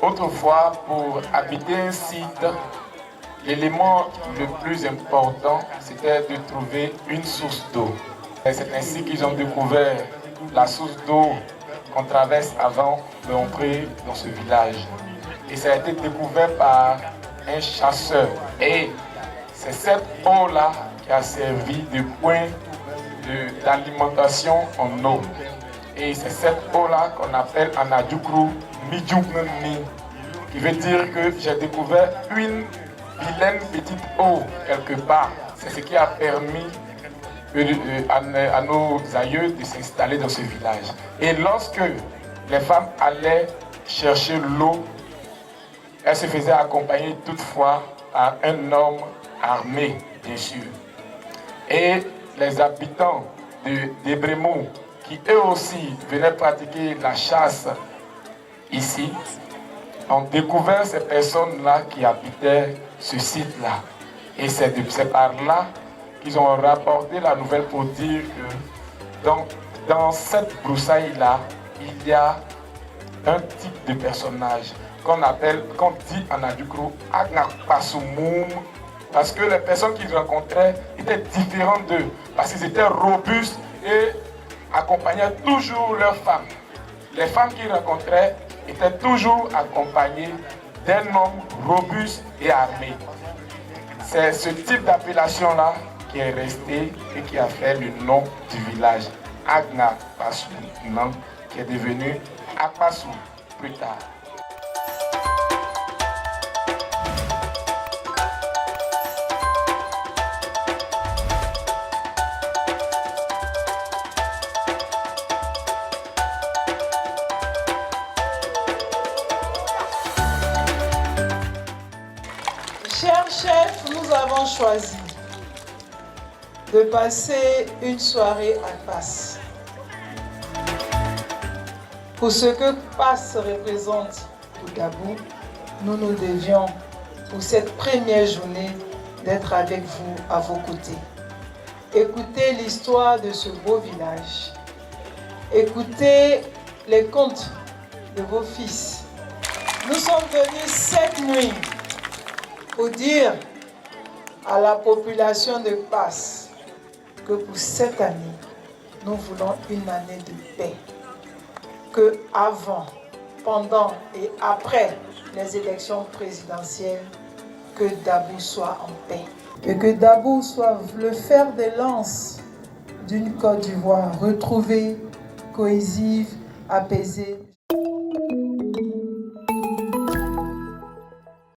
Autrefois, pour habiter un site, l'élément le plus important, c'était de trouver une source d'eau. C'est ainsi qu'ils ont découvert la source d'eau qu'on traverse avant d'entrer dans ce village. Et ça a été découvert par un chasseur. Et c'est cette eau-là qui a servi de point d'alimentation en eau. Et c'est cette eau-là qu'on appelle en Adjukru Midjoukneni, qui veut dire que j'ai découvert une vilaine petite eau quelque part. C'est ce qui a permis à nos aïeux de s'installer dans ce village. Et lorsque les femmes allaient chercher l'eau, elles se faisaient accompagner toutefois par un homme armé, bien sûr. Et les habitants d'Ebremou, qui eux aussi venaient pratiquer la chasse ici, ont découvert ces personnes-là qui habitaient ce site-là. Et c'est par là qu'ils ont rapporté la nouvelle pour dire que dans cette broussaille-là, il y a un type de personnage qu'on dit en Adjukru Agnakpasumum, parce que les personnes qu'ils rencontraient étaient différentes d'eux, parce qu'ils étaient robustes et accompagnaient toujours leurs femmes. Les femmes qu'ils rencontraient étaient toujours accompagnées d'un homme robuste et armé. C'est ce type d'appellation-là qui est resté et qui a fait le nom du village, Agnakpasu, qui est devenu Akpasu plus tard. Chers chefs, nous avons choisi de passer une soirée à Passe. Pour ce que Passe représente pour Dabou, nous devions, pour cette première journée, d'être avec vous à vos côtés. Écoutez l'histoire de ce beau village. Écoutez les contes de vos fils. Nous sommes venus cette nuit pour dire à la population de Passe que pour cette année, nous voulons une année de paix. Que avant, pendant et après les élections présidentielles, que Dabou soit en paix. Et que Dabou soit le fer de lance d'une Côte d'Ivoire retrouvée, cohésive, apaisée.